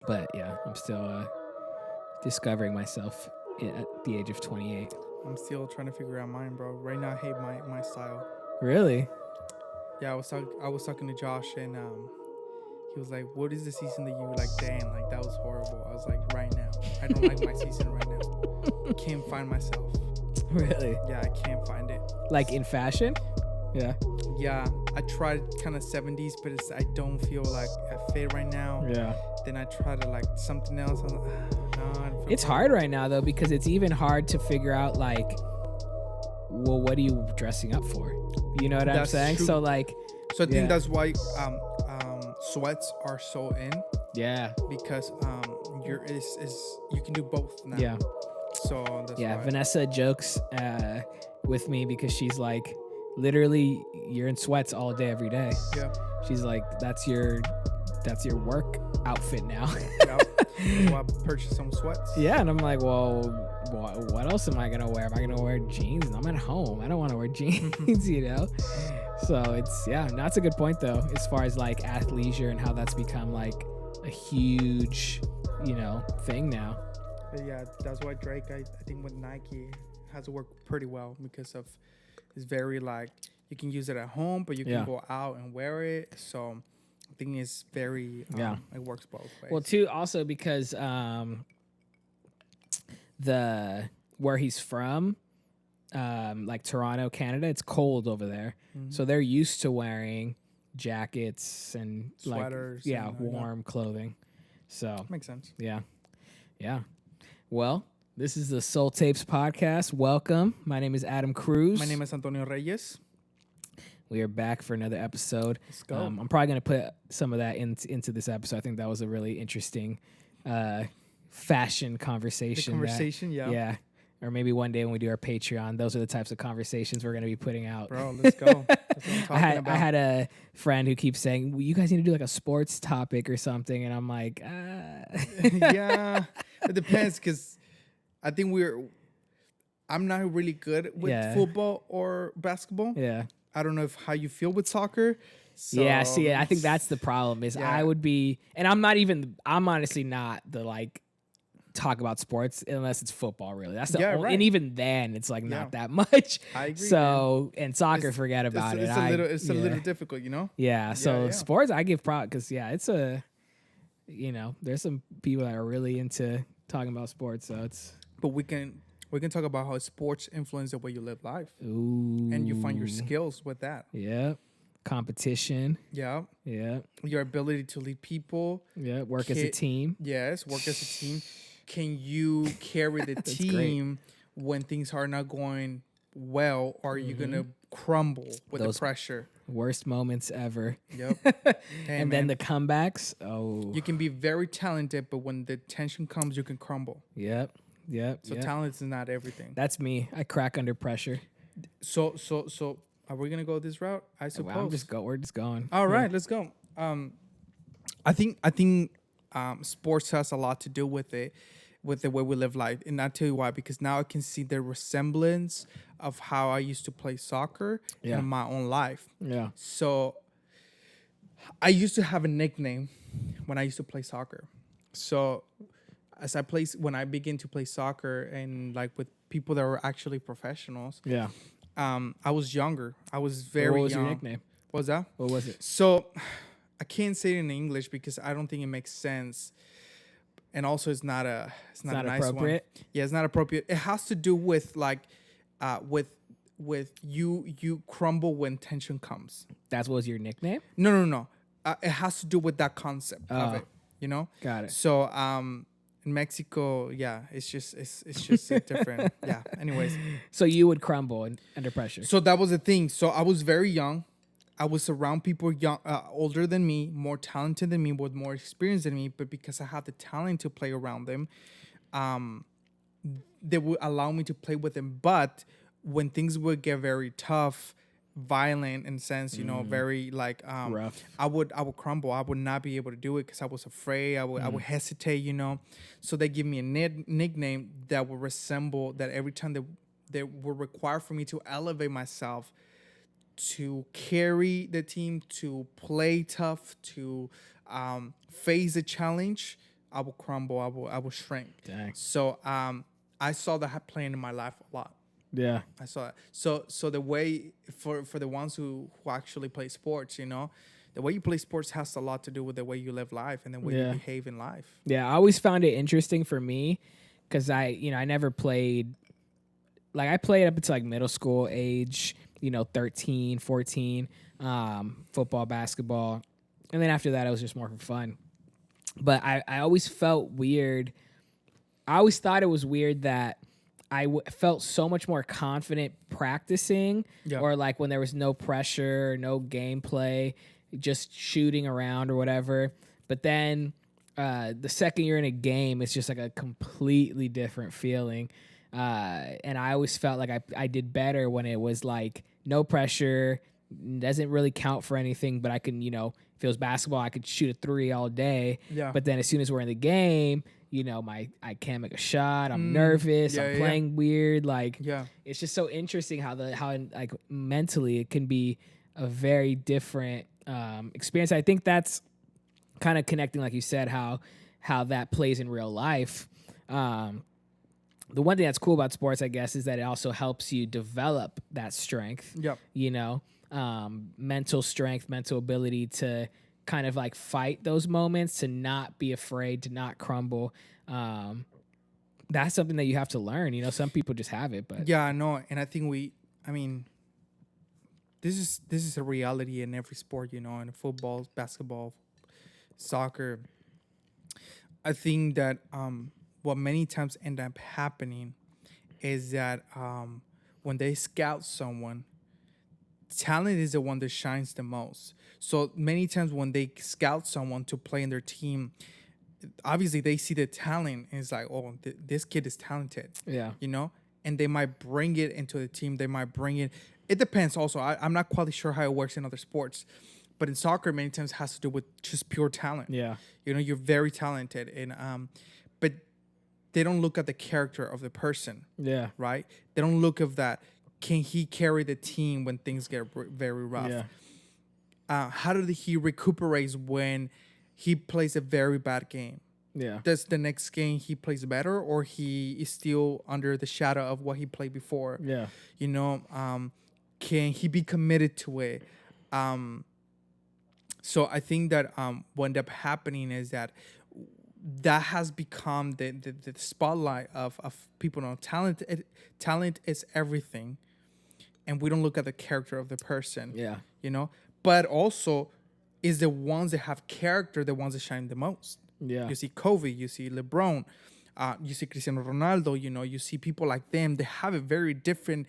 But yeah, I'm still discovering myself at the age of 28. I'm still trying to figure out mine, bro. Right now, I hate my style. Really? Yeah, I was talking to Josh, and he was like, "What is the season that you like? Damn, like that was horrible." I was like, "Right now, I don't like my season right now. Can't find myself. Really? Yeah, I can't find it. Like in fashion? Yeah. Yeah, I tried kind of 70s, but I don't feel like I fit right now. Yeah. Then I tried to like something else. I'm like, no, I don't feel It's hard right now though, because it's even hard to figure out like, well, what are you dressing up for? You know what I'm That's saying? true. So like, So I think that's why sweats are so in, yeah, because you can do both now. yeah, So that's yeah. why. Vanessa jokes with me because she's like, literally, you're in sweats all day, every day. Yeah. She's like, that's your work outfit now. Yeah. So I purchased some sweats. Yeah, and I'm like, well, what else am I gonna wear? Am I gonna wear jeans? I'm at home. I don't want to wear jeans, you know. So that's a good point though, as far as like athleisure and how that's become like a huge, thing now. But yeah, that's why Drake, I think with Nike has worked pretty well, because of it's very like you can use it at home, but you can go out and wear it. So I think it's very it works both ways. Well, too, also because where he's from, like Toronto, Canada, it's cold over there, so they're used to wearing jackets and sweaters, like warm clothing. So makes sense. Yeah. Well, this is the Soul Tapes podcast. Welcome. My name is Adam Cruz. My name is Antonio Reyes. We are back for another episode. Let's go. I'm probably going to put some of that into this episode. I think that was a really interesting fashion conversation. Yeah. Or maybe one day when we do our Patreon, those are the types of conversations we're going to be putting out. Bro, let's go. That's what I'm talking about. I had a friend who keeps saying, well, you guys need to do like a sports topic or something. And I'm like, Yeah, it depends, because I think I'm not really good with football or basketball. Yeah. I don't know how you feel with soccer. So, yeah, see, I think that's the problem is I would be, and I'm honestly not the like talk about sports unless it's football, really. That's the only, and even then it's like not that much. I agree. So, and soccer, forget about it. It's a little difficult, Yeah, so sports I give props because it's a, there's some people that are really into talking about sports, so it's. But we can talk about how sports influence the way you live life. Ooh. And you find your skills with that. Yeah. Competition. Yeah. Yeah. Your ability to lead people. Yeah. Work as a team. Yes. Work as a team. Can you carry the team when things are not going well? Or are you going to crumble with the pressure? Worst moments ever. Yep. And then the comebacks. Oh. You can be very talented, but when the tension comes, you can crumble. Yep. So talent is not everything. That's me. I crack under pressure. So are we gonna go this route? I suppose. We're just going. All right, let's go. I think sports has a lot to do with it, with the way we live life, and I'll tell you why. Because now I can see the resemblance of how I used to play soccer in my own life. Yeah. So I used to have a nickname when I used to play soccer. So when I began to play soccer and like with people that were actually professionals. Yeah. I was younger. I was very young. What was your nickname? What was that? What was it? So I can't say it in English because I don't think it makes sense. And also it's not a nice appropriate. One. Yeah, it's not appropriate. It has to do with like with you crumble when tension comes. That was your nickname? No. It has to do with that concept of it, Got it. So in Mexico, it's just a different. Yeah. Anyways. So you would crumble under pressure. So that was the thing. So I was very young. I was around people older than me, more talented than me, with more experience than me. But because I had the talent to play around them, they would allow me to play with them. But when things would get very tough, violent in sense, very like rough, I would crumble. I would not be able to do it because I was afraid. I would hesitate, So they give me a nickname that would resemble that. Every time they were required for me to elevate myself, to carry the team, to play tough, to face a challenge, I will crumble. I will shrink. Dang. So I saw that playing in my life a lot. Yeah. I saw it. So the way for the ones who actually play sports, you know, the way you play sports has a lot to do with the way you live life and the way you behave in life. Yeah, I always found it interesting for me because I never played. Like I played up until like middle school age, 13, 14, football, basketball. And then after that, it was just more for fun. But I always felt weird. I always thought it was weird that I felt so much more confident practicing or like when there was no pressure, no gameplay, just shooting around or whatever. But then the second you're in a game, it's just like a completely different feeling. And I always felt like I did better when it was like no pressure, doesn't really count for anything, but I can, if it was basketball, I could shoot a 3 all day. Yeah. But then as soon as we're in the game, I can't make a shot. I'm nervous. I'm playing weird. Like, it's just so interesting how like mentally it can be a very different experience. I think that's kind of connecting, like you said, how that plays in real life. The one thing that's cool about sports, I guess, is that it also helps you develop that strength. Yep. Mental strength, mental ability to kind of like fight those moments, to not be afraid, to not crumble. That's something that you have to learn. Some people just have it, but yeah, I know. And I think this is a reality in every sport, in football, basketball, soccer. I think that what many times end up happening is that when they scout someone, talent is the one that shines the most. So many times when they scout someone to play in their team, obviously they see the talent and it's like, oh, this kid is talented. Yeah. And they might bring it into the team. They might bring it. It depends also. I'm not quite sure how it works in other sports. But in soccer, many times it has to do with just pure talent. Yeah. You're very talented. And but they don't look at the character of the person. Yeah. Right? They don't look at that. Can he carry the team when things get very rough? Yeah. How did he recuperate when he plays a very bad game? Yeah. Does the next game he plays better, or he is still under the shadow of what he played before? Yeah. Can he be committed to it? So I think that what ended up happening is that has become the spotlight of people. Talent is everything, and we don't look at the character of the person. Yeah. But also is the ones that have character, the ones that shine the most. Yeah. You see Kobe, you see LeBron, you see Cristiano Ronaldo, you see people like them. They have a very different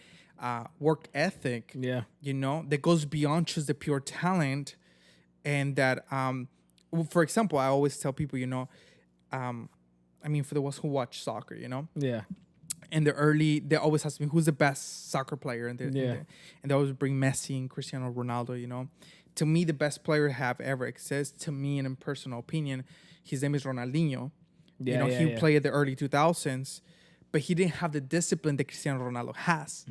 work ethic. Yeah. That goes beyond just the pure talent. And that, for example, I always tell people, for the ones who watch soccer, Yeah. And they always ask me who's the best soccer player, and they always bring Messi and Cristiano Ronaldo. To me, the best player have ever exists. To me, in a personal opinion, his name is Ronaldinho. He played at the early 2000s, but he didn't have the discipline that Cristiano Ronaldo has.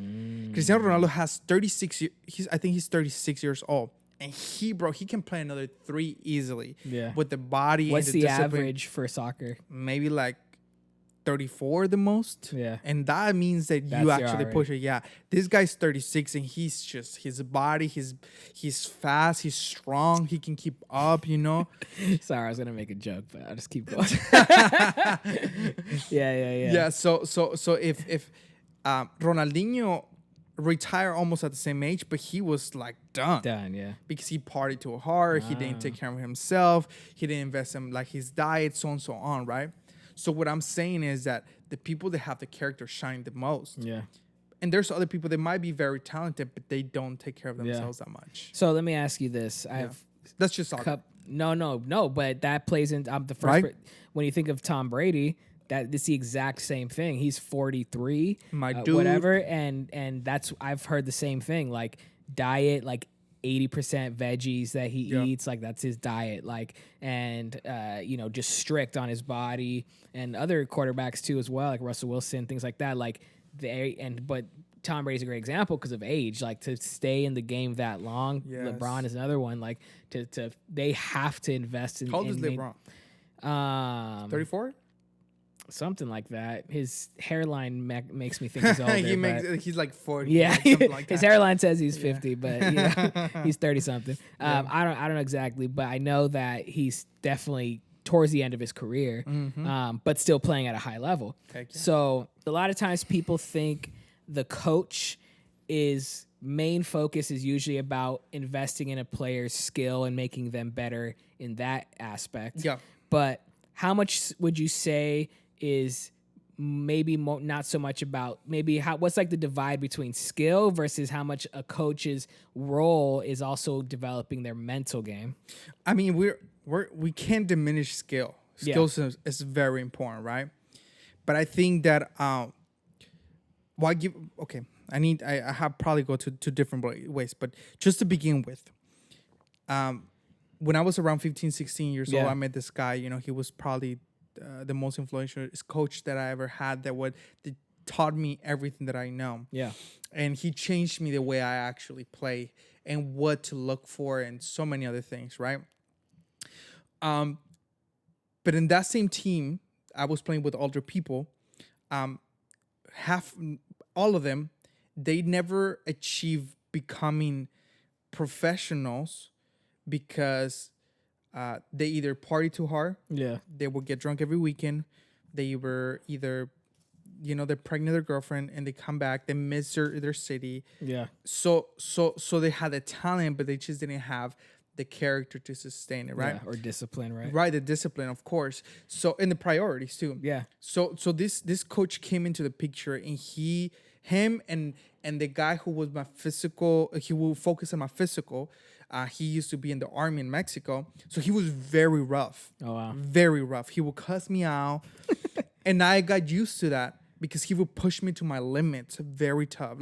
Cristiano Ronaldo has 36. I think he's 36 years old. And he can play another 3 easily. Yeah. With the body. What's and the discipline. Average for soccer? Maybe like 34 the most. Yeah. And that means that you actually push it. Yeah. This guy's 36 and he's just his body, he's fast, he's strong, he can keep up, Sorry, I was gonna make a joke, but I'll just keep going. Yeah. Yeah. So if Ronaldinho retired almost at the same age, but he was like done. Yeah. Because he partied too hard, he didn't take care of himself, he didn't invest in like his diet, so on and so on, right? So what I'm saying is that the people that have the character shine the most. Yeah. And there's other people that might be very talented, but they don't take care of themselves that much. So let me ask you this. That's just soccer. No, but that plays into the first. Right? When you think of Tom Brady, it's the exact same thing. He's 43, my dude, whatever, and that's I've heard the same thing. Like diet, like 80% veggies that he eats, like that's his diet, like, and just strict on his body, and other quarterbacks too as well, like Russell Wilson, things like that, like but Tom Brady's a great example because of age, like to stay in the game that long. Yes. LeBron is another one, like to they have to invest in. How old is LeBron? 34? Something like that. His hairline makes me think he's older. He's like 40. Yeah, like something like his that. hairline says he's 50, but he's 30 something. I don't know exactly, but I know that he's definitely towards the end of his career, but still playing at a high level. Heck yeah. So a lot of times people think the coach is main focus is usually about investing in a player's skill and making them better in that aspect. Yeah. But how much would you say is maybe not so much about what's like the divide between skill versus how much a coach's role is also developing their mental game? I mean, we can't diminish skill. Skills is very important, right? But I think that I have probably go to different ways, but just to begin with, when I was around 15, 16 years old, I met this guy. He was probably the most influential coach that I ever had that taught me everything that I know. Yeah. And he changed me the way I actually play and what to look for and so many other things, right? But in that same team, I was playing with older people. All of them, they never achieved becoming professionals because they either party too hard. Yeah. They would get drunk every weekend. They were either, they're pregnant their girlfriend and they come back. They miss their city. Yeah. So they had the talent, but they just didn't have the character to sustain it, right? Yeah, or discipline, right? Right, the discipline, of course. So, and the priorities too. Yeah. So this coach came into the picture, and him and the guy who was my physical, he will focus on my physical. He used to be in the army in Mexico, so he was very rough. Oh wow, very rough. He would cuss me out, and I got used to that because he would push me to my limits. Very tough,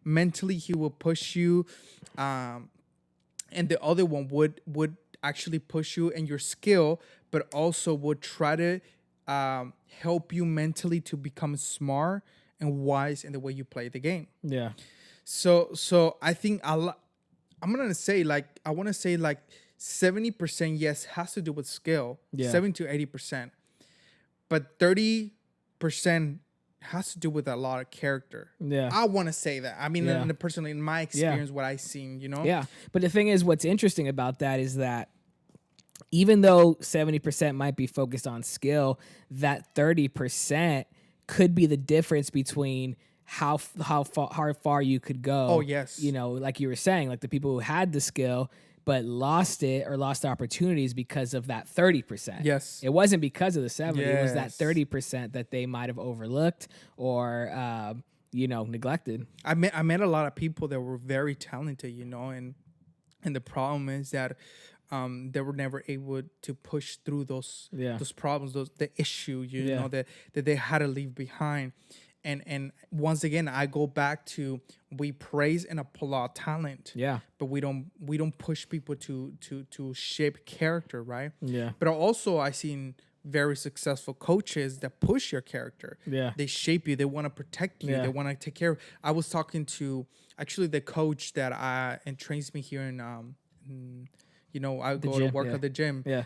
mentally, he will push you, and the other one would actually push you and your skill, but also would try to help you mentally to become smart and wise in the way you play the game. Yeah. So I think I'm gonna say I want to say 70% yes has to do with skill, 70 to 80%, but 30% has to do with a lot of character. Yeah, I want to say that. I mean, personally, in my experience, what I've seen, Yeah, but the thing is, what's interesting about that is that even though 70% might be focused on skill, that 30% could be the difference between how far you could go. Oh, yes. Like you were saying, like the people who had the skill but lost it or lost opportunities because of that 30%. Yes. It wasn't because of the 70. Yes. It was that 30% that they might have overlooked or, neglected. I met a lot of people that were very talented, and the problem is that they were never able to push through those problems, the issue, that they had to leave behind. And once again, I go back to we praise and applaud talent. Yeah. But we don't push people to shape character, right? Yeah. But also I seen very successful coaches that push your character. Yeah. They shape you. They want to protect you. Yeah. They want to take care of. I was talking to actually the coach that trains me here in I go to work at the gym. Yeah.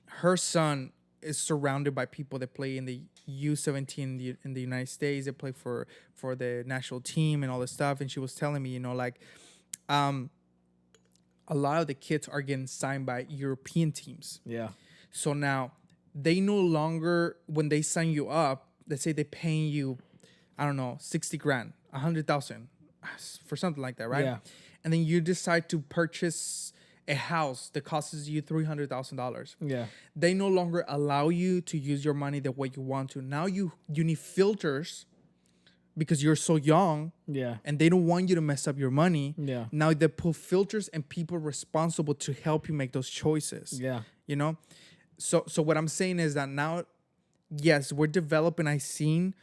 Her son is surrounded by people that play in the U17 in the United States. They play for the national team and all this stuff. And she was telling me, a lot of the kids are getting signed by European teams. Yeah. So now they no longer, when they sign you up, let's say they're paying you, I don't know, 60 grand, 100,000 for something like that, right? Yeah. And then you decide to purchase a house that costs you $300,000. Yeah. They no longer allow you to use your money the way you want to. Now you need filters because you're so young. Yeah. And they don't want you to mess up your money. Yeah. Now they put filters and people responsible to help you make those choices. Yeah. So what I'm saying is that now, yes, we're developing. I've seen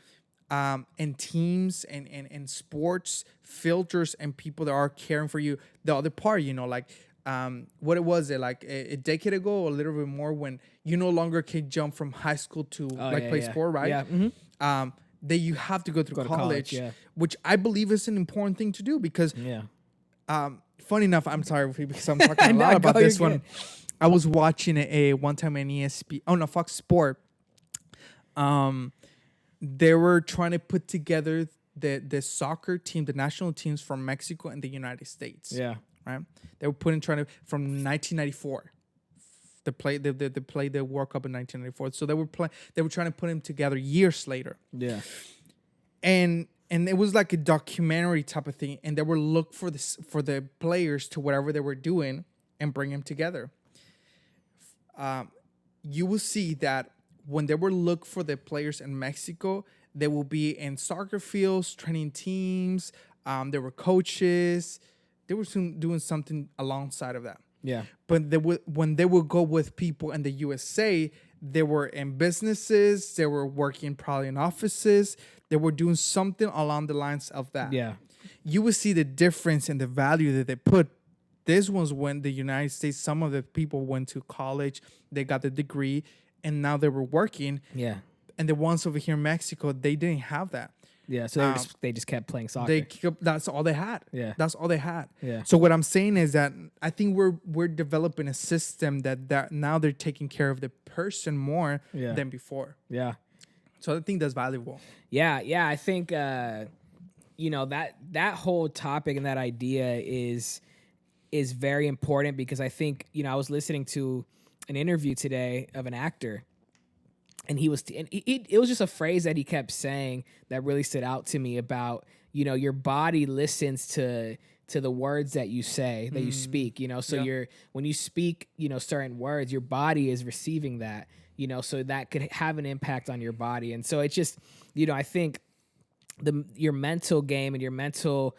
in teams and sports filters and people that are caring for you. The other part, what it was like a decade ago or a little bit more when you no longer can jump from high school to play sport, right? Yeah. Mm-hmm. That you have to go through college, which I believe is an important thing to do because, funny enough, I'm sorry because I'm talking a lot about this one, I was watching a one time in ESP. Oh no, Fox Sport. They were trying to put together the soccer team, the national teams from Mexico and the United States. Yeah. Right. They were trying to from 1994. They played the World Cup in 1994. So they were trying to put them together years later. Yeah. And it was like a documentary type of thing, and they were look for the players to whatever they were doing and bring them together. You will see that when they were look for the players in Mexico, they will be in soccer fields, training teams. There were coaches. They were soon doing something alongside of that. Yeah. But when they would go with people in the USA, they were in businesses. They were working probably in offices. They were doing something along the lines of that. Yeah. You would see the difference in the value that they put. This was when the United States, some of the people went to college, they got the degree, and now they were working. Yeah. And the ones over here in Mexico, they didn't have that. Yeah. So they just kept playing soccer. That's all they had. Yeah. That's all they had. Yeah. So what I'm saying is that I think we're developing a system that now they're taking care of the person more than before. Yeah. So I think that's valuable. Yeah. Yeah. I think that whole topic and that idea is very important, because I think, I was listening to an interview today of an actor, and it was just a phrase that he kept saying that really stood out to me about, your body listens to the words that you say, that you speak, so when you speak, certain words, your body is receiving that, so that could have an impact on your body. And so it's just, I think your mental game and your mental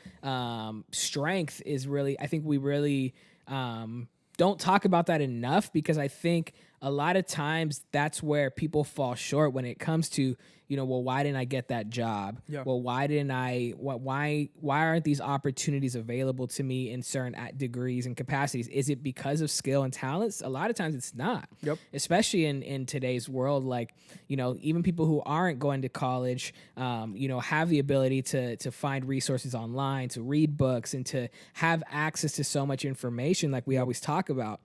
strength is really, I think we really don't talk about that enough, because I think a lot of times that's where people fall short when it comes to, well, why didn't I get that job? Yeah. Well, why aren't these opportunities available to me in certain degrees and capacities? Is it because of skill and talents? A lot of times it's not. Yep. Especially in today's world, like, even people who aren't going to college, have the ability to find resources online, to read books, and to have access to so much information like we always talk about.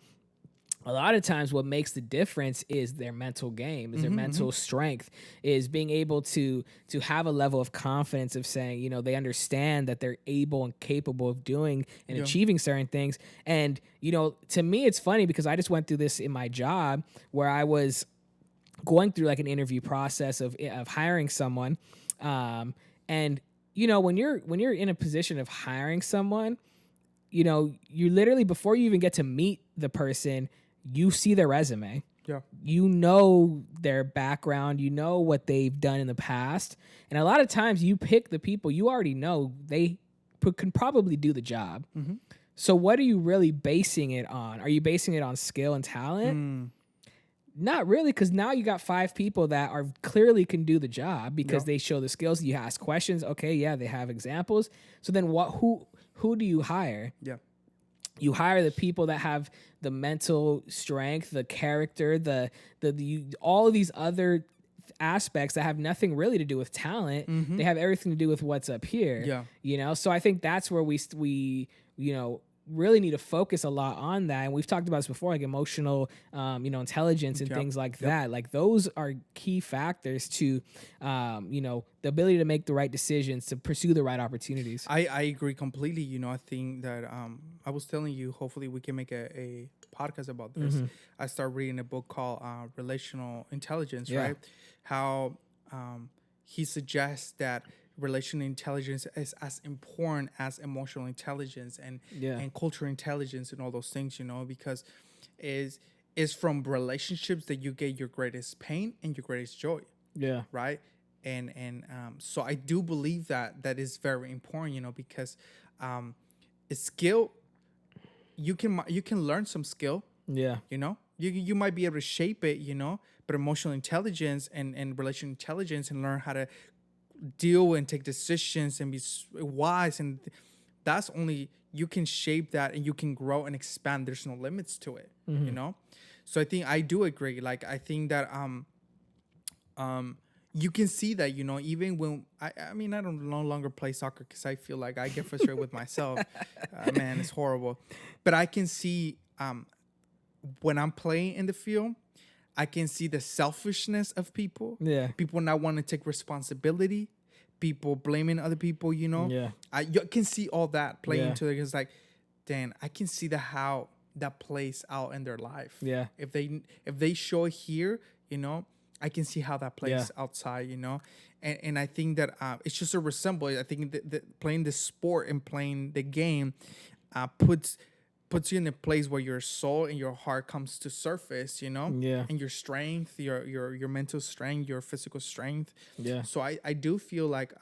A lot of times what makes the difference is their mental game, is their mental strength, is being able to have a level of confidence of saying, they understand that they're able and capable of doing and achieving certain things. And, to me, it's funny because I just went through this in my job where I was going through like an interview process of hiring someone. And, when you're in a position of hiring someone, you literally, before you even get to meet the person, you see their resume. Yeah. You know their background. You know what they've done in the past. And a lot of times you pick the people you already know they can probably do the job. Mm-hmm. So what are you really basing it on? Are you basing it on skill and talent? Not really, because now you got 5 people that are clearly can do the job because they show the skills. You ask questions. Okay, yeah, they have examples. So then who do you hire? Yeah. You hire the people that have the mental strength, the character, the all of these other aspects that have nothing really to do with talent. Mm-hmm. They have everything to do with what's up here. Yeah. So I think that's where we really need to focus a lot on that. And we've talked about this before, like emotional, intelligence and things like that. Like those are key factors to, the ability to make the right decisions, to pursue the right opportunities. I agree completely. I think that I was telling you, hopefully we can make a podcast about this. Mm-hmm. I started reading a book called Relational Intelligence, right? How he suggests that relational intelligence is as important as emotional intelligence and cultural intelligence and all those things, because is from relationships that you get your greatest pain and your greatest joy. Yeah. Right. And so I do believe that is very important, because it's skill. You can learn some skill. Yeah. You might be able to shape it, but emotional intelligence and relational intelligence and learn how to deal and take decisions and be wise, and that's only you can shape that and you can grow and expand. There's no limits to it. Mm-hmm. So I think I do agree. Like I think that you can see that, even when I don't no longer play soccer because I feel like I get frustrated with myself. Man, it's horrible. But I can see when I'm playing in the field, I can see the selfishness of people. Yeah. People not want to take responsibility. People blaming other people. Yeah. You can see all that playing Yeah. into it. It's like, Dan, I can see how that plays out in their life. Yeah. If they show it here, I can see how that plays Yeah. outside. And I think that it's just a resemble. I think that playing the sport and playing the game puts you in a place where your soul and your heart comes to surface, Yeah. and your strength, your mental strength, your physical strength. Yeah. So I do feel like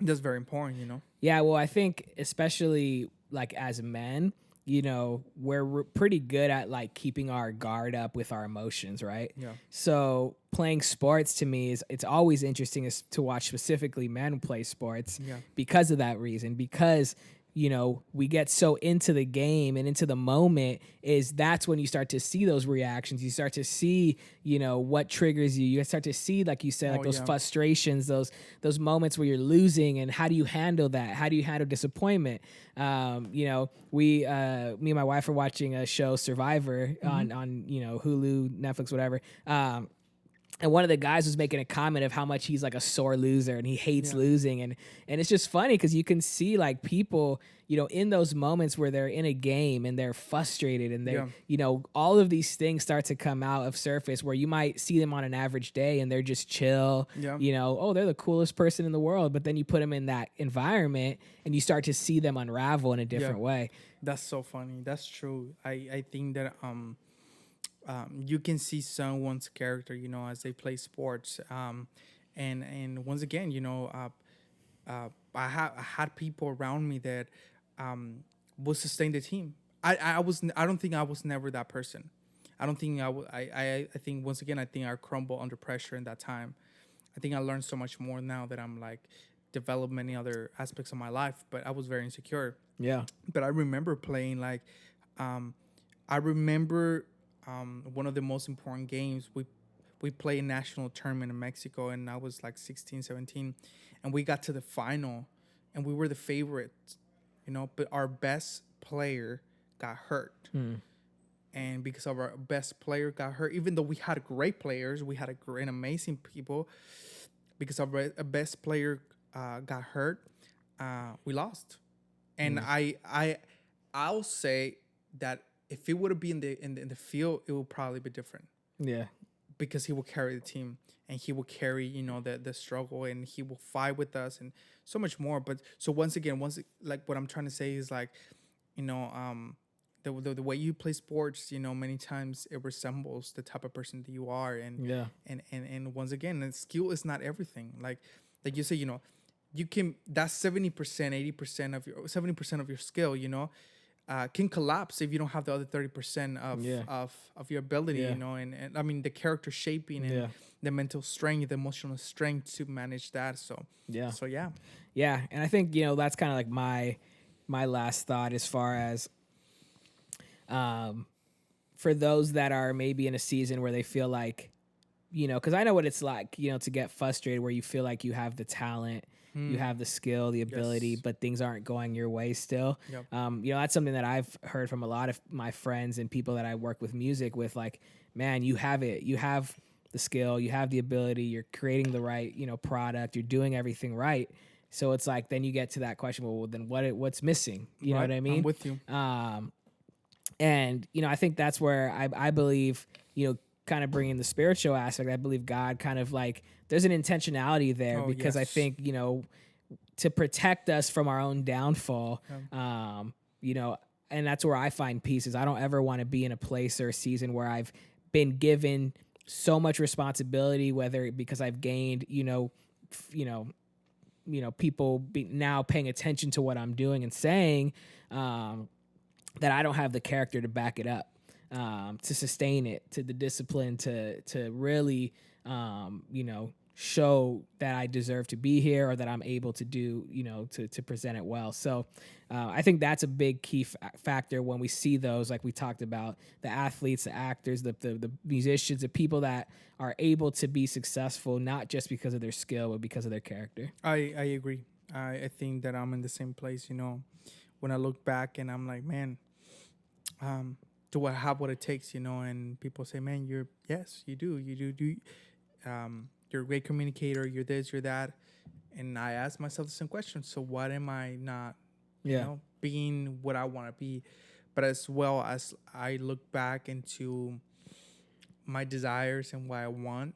that's very important. Yeah, well, I think especially like as men, we're pretty good at like keeping our guard up with our emotions, right? Yeah. So playing sports to me it's always interesting to watch specifically men play sports Yeah. because of that reason, because we get so into the game and into the moment. That's when you start to see those reactions. You start to see, what triggers you. You start to see, like you said, like those frustrations, those moments where you're losing, and how do you handle that? How do you handle disappointment? Me and my wife are watching a show, Survivor, on Hulu, Netflix, whatever. And one of the guys was making a comment of how much he's like a sore loser and he hates losing. And it's just funny because you can see like people, in those moments where they're in a game and they're frustrated and they're, all of these things start to come out of surface where you might see them on an average day and they're just chill, they're the coolest person in the world. But then you put them in that environment and you start to see them unravel in a different way. That's so funny. That's true. I think that, you can see someone's character, as they play sports. And once again, I had people around me that would sustain the team. I don't think I was never that person. I don't think I think once again, I think I crumble under pressure in that time. I think I learned so much more now that I'm like developed many other aspects of my life, but I was very insecure. Yeah. But I remember playing like, I remember one of the most important games. We played a national tournament in Mexico, and I was like 16, 17, and we got to the final, and we were the favorites, but our best player got hurt. And because of our best player got hurt, even though we had great players, we had amazing people, because our best player got hurt, we lost. And I'll say that if it would have been in the field, it would probably be different. Yeah. Because he will carry the team and he will carry, the struggle, and he will fight with us and so much more. But so once again, like what I'm trying to say is like, the way you play sports, many times it resembles the type of person that you are. And once again, and skill is not everything. Like you say, you can, that's 70%, 80% of your 70% of your skill, can collapse if you don't have the other 30% of your ability, and I mean the character shaping and the mental strength, the emotional strength to manage that. So yeah. And I think that's kind of like my last thought as far as for those that are maybe in a season where they feel like, because I know what it's like, to get frustrated where you feel like you have the talent. You have the skill, the ability, but things aren't going your way still. Yep. That's something that I've heard from a lot of my friends and people that I work with music with, like, man, you have it. You have the skill, you have the ability, you're creating the right, product, you're doing everything right. So it's like, then you get to that question, well, then what's missing? You know what I mean? I'm with you. And, I think that's where I believe, kind of bringing the spiritual aspect, I believe God kind of like, there's an intentionality there because I think, to protect us from our own downfall, and that's where I find peace is I don't ever want to be in a place or a season where I've been given so much responsibility, whether because I've gained, people now paying attention to what I'm doing and saying, that I don't have the character to back it up, to sustain it, to the discipline, to really, show that I deserve to be here or that I'm able to do, to present it well. So I think that's a big key factor when we see those, like we talked about, the athletes, the actors, the musicians, the people that are able to be successful, not just because of their skill, but because of their character. I agree. I think that I'm in the same place, when I look back and I'm like, man, do I have what it takes, you know? And people say, man, yes, you do. You're a great communicator. You're this, you're that. And I ask myself the same question. So what am I not, you know, being what I want to be? But as well as I look back into my desires and what I want,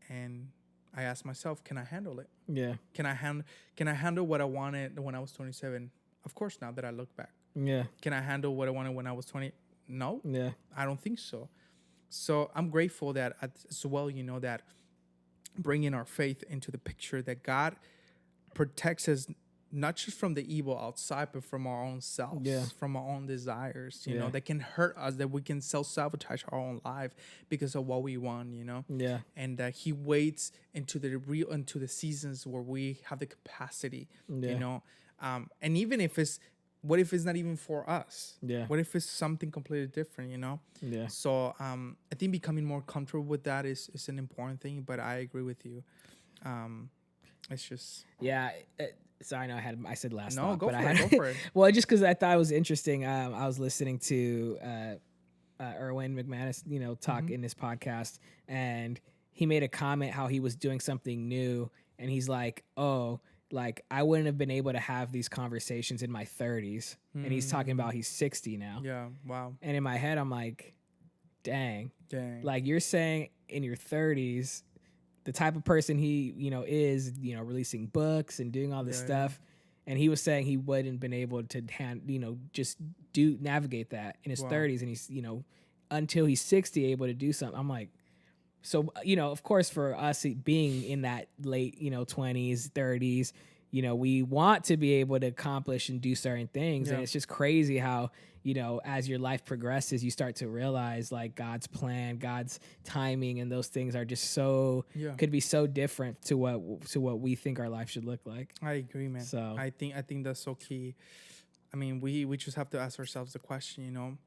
and I ask myself, can I handle it? Yeah. Can I handle what I wanted when I was 27? Of course, now that I look back. Yeah. Can I handle what I wanted when I was 20? No. Yeah. I don't think so. So I'm grateful that as well, you know, that bringing our faith into the picture, that God protects us not just from the evil outside, but from our own selves, from our own desires, you know, that can hurt us, that we can self-sabotage our own life because of what we want, you know? Yeah. And that he waits into the seasons where we have the capacity, you know? And even if what if it's not even for us? Yeah. What if it's something completely different, you know? Yeah. So I think becoming more comfortable with that is an important thing, but I agree with you. It's just... Yeah. Sorry, no, I said last. No, thought, go but for it. Go for it. Well, just because I thought it was interesting. I was listening to Erwin McManus, you know, talk in this podcast, and he made a comment how he was doing something new, and he's like, "Oh, like I wouldn't have been able to have these conversations in my 30s," and he's talking about he's 60 now. Yeah, wow. And in my head, I'm like, "Dang, Dang." like you're saying in your 30s." The type of person he, you know, is, you know, releasing books and doing all this stuff. Yeah. And he was saying he wouldn't been able to, just navigate that in his 30s. And he's, you know, until he's 60, able to do something. I'm like, so, you know, of course, for us being in that late, you know, 20s, 30s, you know, we want to be able to accomplish and do certain things. Yeah. And it's just crazy how, you know, as your life progresses, you start to realize like God's plan, God's timing, and those things are just could be so different to what we think our life should look like. I agree, man. So I think that's so key. I mean, we just have to ask ourselves the question, you know,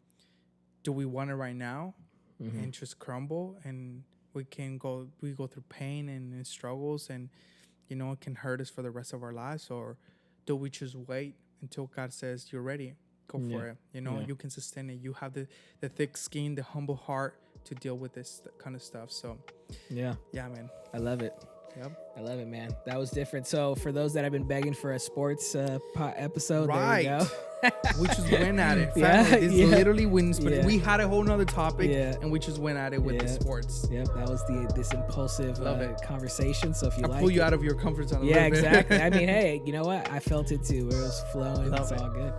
do we want it right now and just crumble, and we go through pain and struggles, and you know, it can hurt us for the rest of our lives, or do we just wait until God says you're ready? Go for it. You know, you can sustain it. You have the thick skin, the humble heart to deal with this kind of stuff. So, yeah, man. I love it. Yep. I love it, man. That was different. So for those that have been begging for a sports episode, right. There you go. We just went at it. This literally wins. But we had a whole nother topic, and we just went at it with the sports. Yep, that was this impulsive conversation. So if you pull you out of your comfort zone. Yeah, exactly. I mean, hey, you know what? I felt it too. It was flowing. It's all good.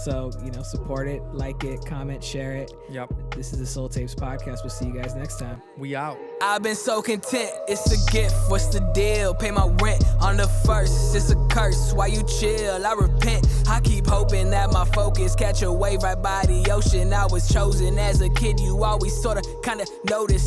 So you know, support it, like it, comment, share it. Yep. This is the Soul Tapes podcast. We'll see you guys next time. We out. I've been so content, it's a gift, what's the deal? Pay my rent on the first, it's a curse, why you chill? I repent, I keep hoping that my focus catch a wave right by the ocean. I was chosen as a kid, you always sorta kinda notice